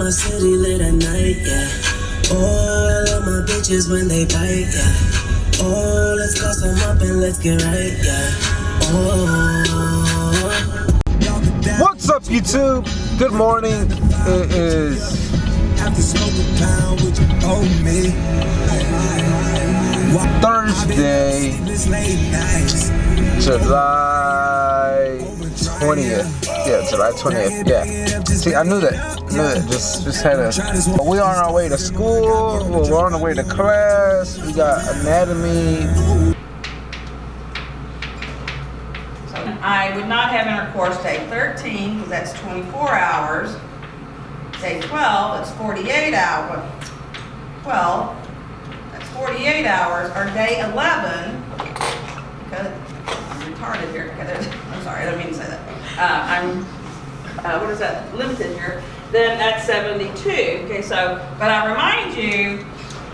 my city late at night, yeah. All of my bitches when they bite, yeah. Oh, let's call some up and let's get right, yeah. Oh. What's up, YouTube? Good morning. It is Thursday, July 20th. Yeah, July 20th. Yeah. See, I knew that. Just had a. We are on our way to school. We're on our way to class. We got anatomy. I would not have intercourse day 13 because that's 24 hours. Day 12, that's 48 hours. 12, that's 48 hours. Or day 11, because I'm retarded here. I'm sorry, I don't mean to say that. What is that? Limited here. Then that's 72. Okay, so, but I remind you,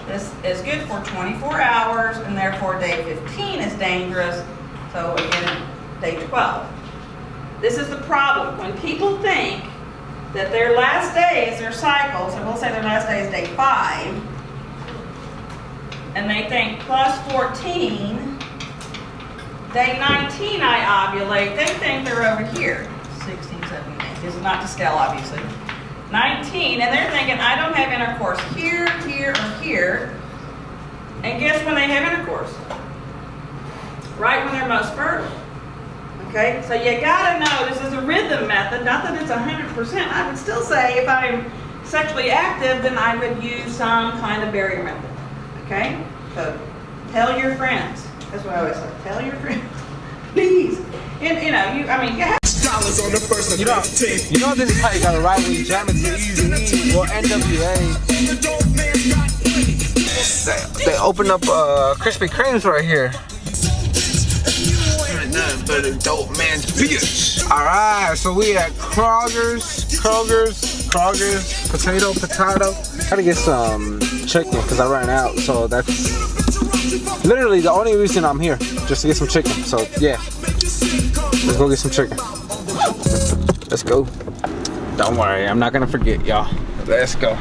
this is good for 24 hours, and therefore day 15 is dangerous. So again, day 12. This is the problem. When people think that their last day is their cycle, so we'll say their last day is day 5, and they think plus 14, day 19 I ovulate, they think they're over here. 16, 17, this is not to scale obviously. 19, and they're thinking I don't have intercourse here, here, or here. And guess when they have intercourse? Right when they're most fertile. Okay, so you gotta know this is a rhythm method, not that it's 100%. I would still say if I'm sexually active, then I would use some kind of barrier method. Okay, so tell your friends. That's what I always say. Tell your friends, please. And you know, you have You know this is how you gotta ride when you jam it to Easy or NWA. They opened up Krispy Kremes right here. Nothing but a dope man's bitch. Alright, so we at Kroger's, potato. Gotta get some chicken because I ran out, so that's literally the only reason I'm here, just to get some chicken. So yeah, let's go get some chicken. Let's go. Don't worry, I'm not gonna forget, y'all. Let's go.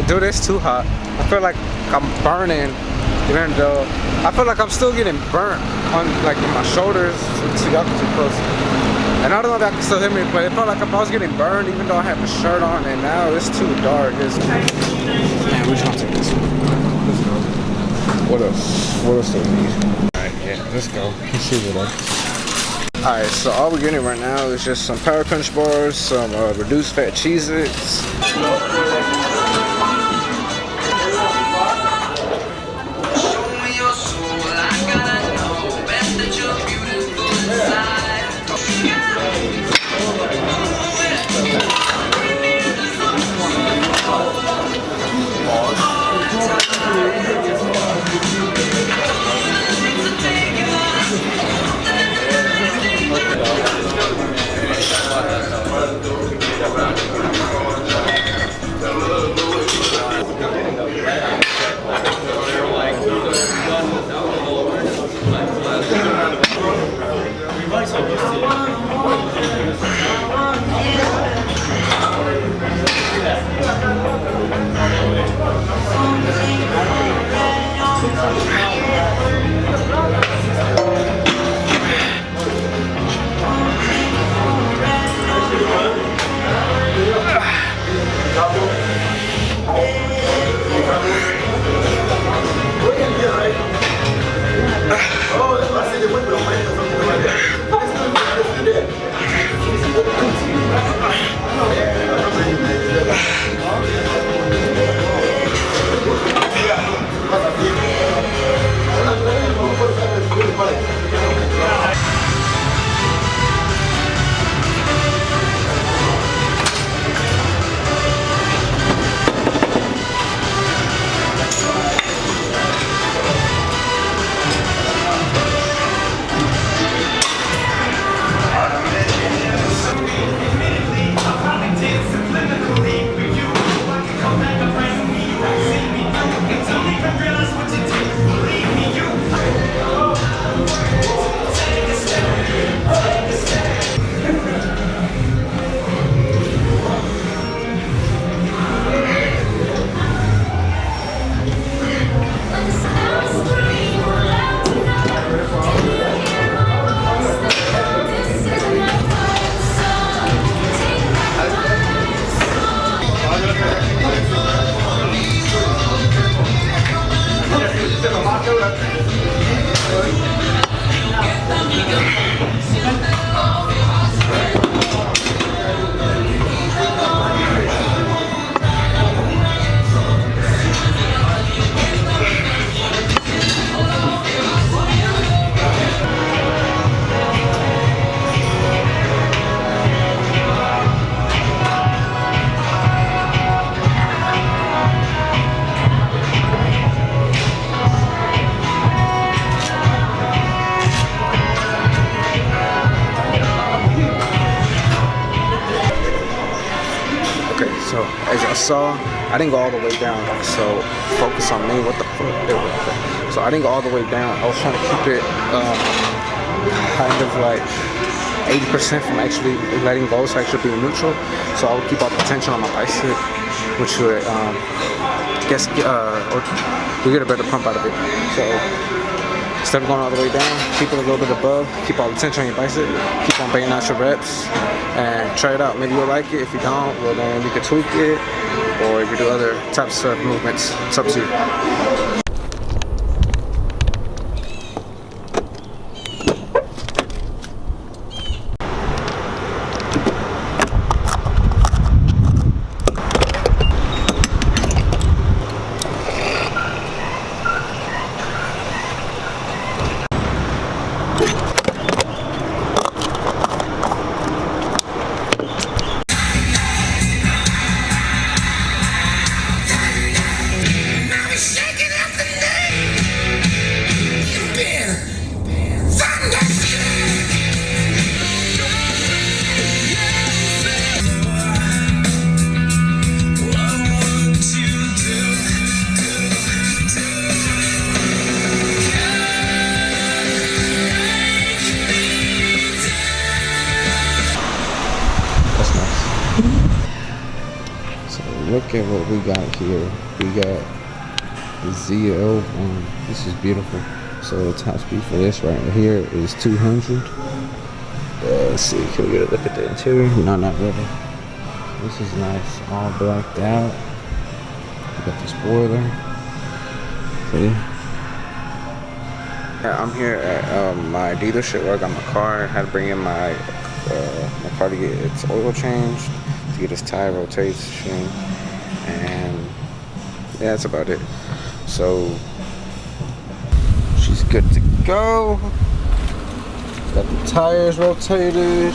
Dude, it's too hot. I feel like I'm burning, even though I feel like I'm still getting burnt on like in my shoulders. See, y'all too close. And I don't know if that can still hit me, but it felt like I was getting burned even though I had the shirt on, and now it's too dark. Man, we're just gonna take this one. Let's go. What else do we need? Alright, yeah, let's go. Let's see what else. Alright, so all we're getting right now is just some Power Crunch bars, some reduced fat Cheez-Its. Okay, so as y'all saw, I didn't go all the way down. So focus on me. What the fuck? There we go. So I didn't go all the way down. I was trying to keep it kind of like 80% from actually letting go, so actually being neutral. So I would keep all the tension on my bicep, which would or we get a better pump out of it. So instead of going all the way down, keep it a little bit above, keep all the tension on your bicep, keep on banging out your reps, and try it out. Maybe you'll like it. If you don't, well then you can tweak it, or you can do other types of movements. It's up to you. Look at what we got here. We got the ZL1. This is beautiful. So the top speed for this right here is 200. Let's see, can we get a look at the interior? No, not really. This is nice, all blacked out. We got the spoiler. See? Yeah, I'm here at my dealership where I got my car. I had to bring in my car to get its oil changed, to get its tire rotation, and yeah, that's about it. So she's good to go. Got the tires rotated,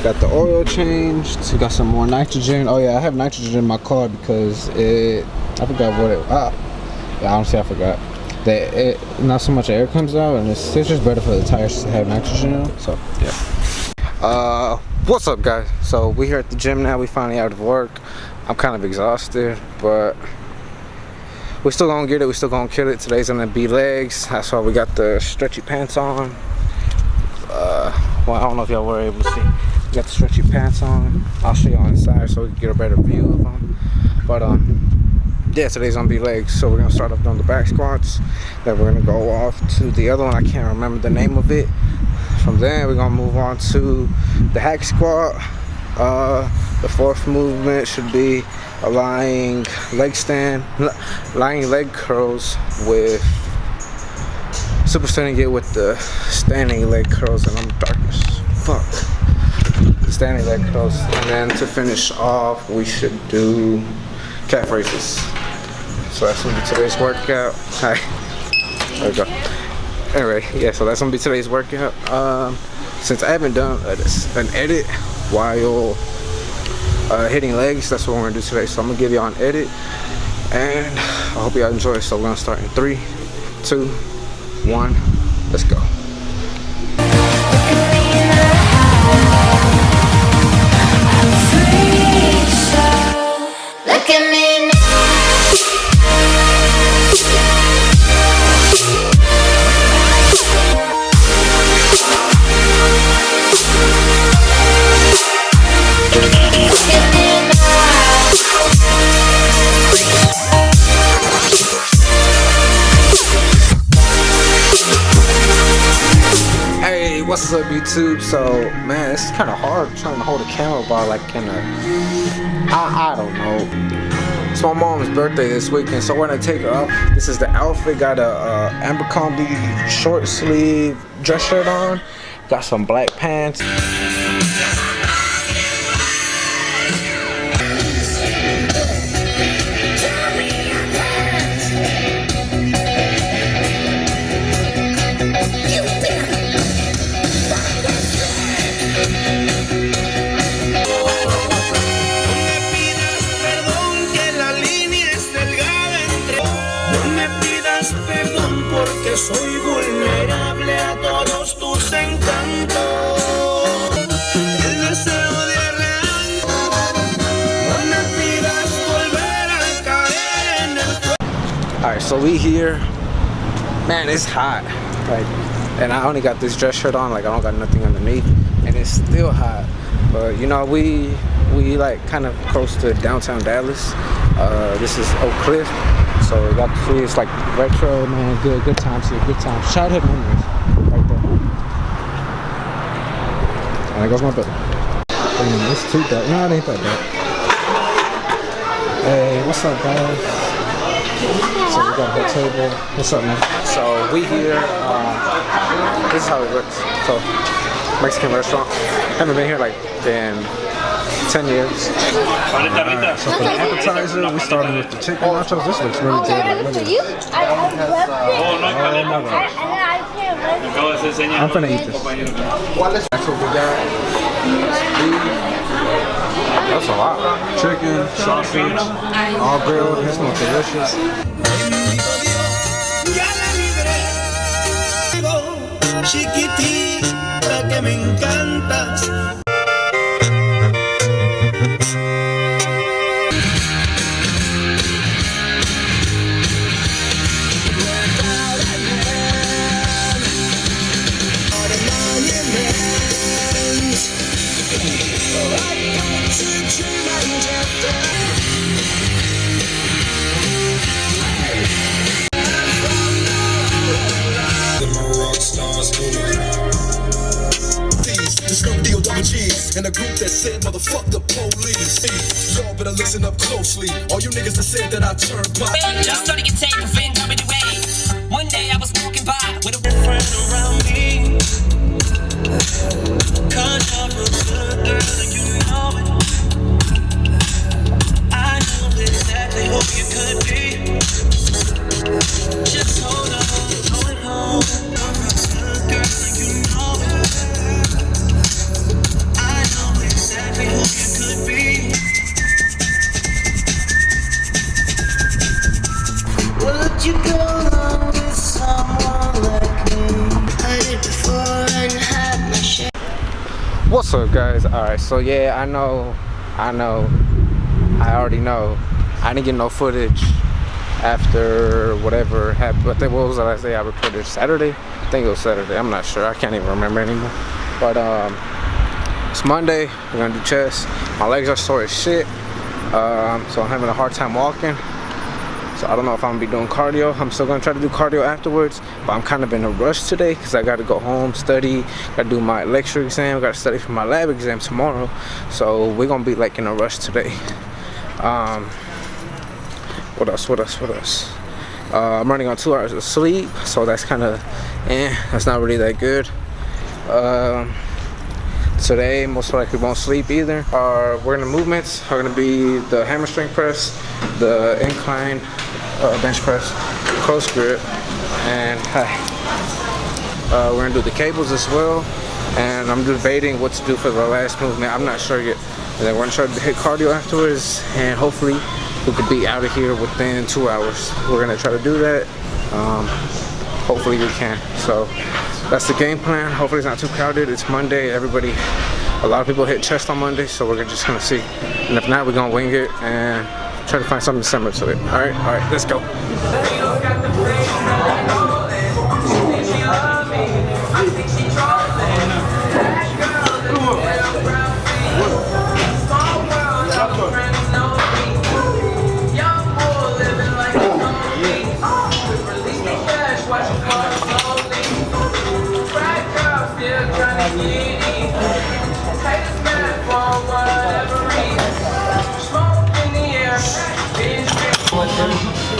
got the oil changed, got some more nitrogen. Oh yeah, I have nitrogen in my car because I forgot what it yeah, honestly I forgot that not so much air comes out, and it's just better for the tires to have nitrogen in them. So yeah. What's up, guys? So we here at the gym now. We finally out of work. I'm kind of exhausted, but we're still gonna get it. We're still gonna kill it. Today's gonna be legs. That's why we got the stretchy pants on. Well, I don't know if y'all were able to see. We got the stretchy pants on. I'll show you on the side so we can get a better view of them. But yeah, today's gonna be legs. So we're gonna start off doing the back squats. Then we're gonna go off to the other one. I can't remember the name of it. From there, we're gonna move on to the hack squat. The fourth movement should be a lying leg curls with super standing it with the standing leg curls, and I'm dark as fuck. Standing leg curls, and then to finish off, we should do calf raises. So that's gonna be today's workout. Hi. There we go. Anyway, yeah, so that's gonna be today's workout. Since I haven't done an edit while hitting legs, that's what we're gonna do today. So I'm gonna give y'all an edit, and I hope y'all enjoy it. So we're gonna start in 3, 2, 1, let's go. Look at me now. Hey, what's up, YouTube? So, man, it's kind of hard trying to hold a camera bar like in a, I don't know. It's my mom's birthday this weekend, so we're gonna take her out. This is the outfit. Got a Abercrombie short sleeve dress shirt on. Got some black pants. Soy vulnerable a todos tus encantos. El deseo de arrancar. No me pidas volver a caer en el. Alright, so we here. Man, it's hot. Like, and I only got this dress shirt on. Like, I don't got nothing underneath, and it's still hot. But you know, we like kind of close to downtown Dallas. This is Oak Cliff. So we got to see, it's like retro, man, good times here, good times. Childhood memories, right there. And there goes my bill. It's too dark. No, it ain't that dark. Hey, what's up, guys? So we got a whole table. What's up, man? So we here, this is how it looks. So, Mexican restaurant. Haven't been here like in 10 years. So for the appetizer, we're starting with the chicken nachos. This looks really good. I love it. I'm finna eat this. That's what we got. That's a lot. Chicken, sausage, all grilled. This smells delicious. Chiquitita que me encantas. And a group that said, motherfuck the police. Y'all better listen up closely. All you niggas that said that I turned black. Just started to take a fin coming away. One day I was walking by with a friend around me. Cause you're real good, girl, and you know it. I know exactly who you could be. Just hold on, hold on. You're real good, girl, and you know it. Exactly who you could be. Would you go along with someone like me? I did before and had my share. What's up, guys? Alright, so yeah, I already know I didn't get no footage after whatever happened. But what was the last day I recorded? Saturday? I think it was Saturday. I'm not sure. I can't even remember anymore. But it's Monday. We're gonna do chest. My legs are sore as shit, so I'm having a hard time walking. So I don't know if I'm gonna be doing cardio. I'm still gonna try to do cardio afterwards, but I'm kind of in a rush today because I gotta go home, study, gotta do my lecture exam, gotta study for my lab exam tomorrow. So we're gonna be like in a rush today. What else? I'm running on 2 hours of sleep, so that's kind of, that's not really that good. Today, most likely won't sleep either. We're gonna movements are gonna be the hamstring press, the incline bench press, close grip, and we're gonna do the cables as well. And I'm debating what to do for the last movement. I'm not sure yet. And then we're gonna try to hit cardio afterwards, and hopefully we could be out of here within 2 hours. We're gonna try to do that. Hopefully we can. So that's the game plan. Hopefully it's not too crowded. It's Monday. A lot of people hit chest on Monday, so we're just gonna see. And if not, we're gonna wing it and try to find something similar to it. All right, let's go.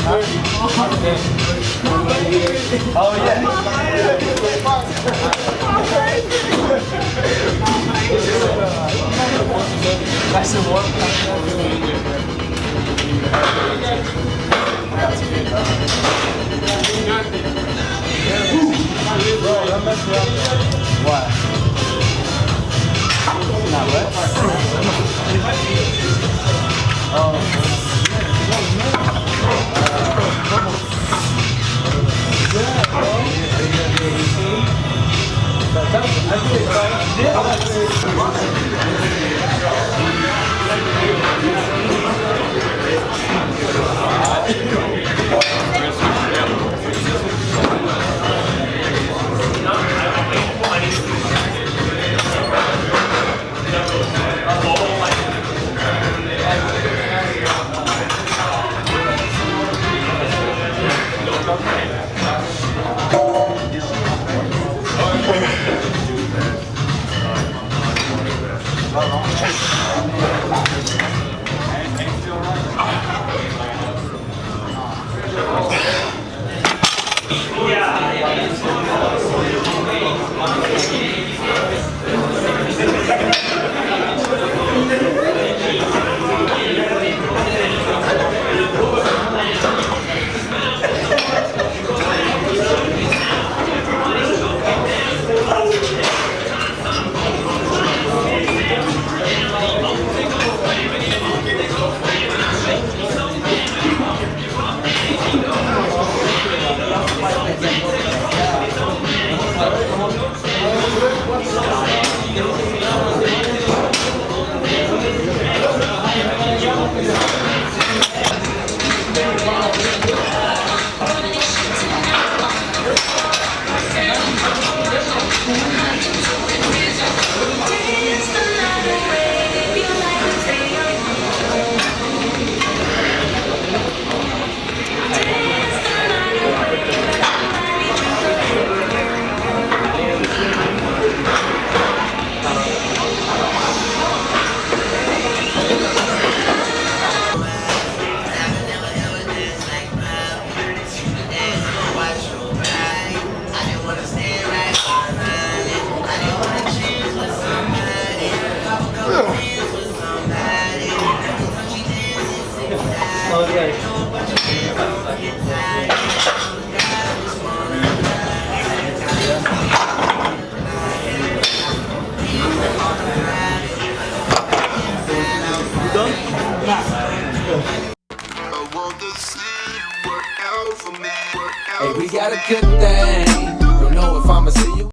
Oh yeah. Nice and warm. What? Not wet? Hey, we got a good thing. Don't know if I'ma see you.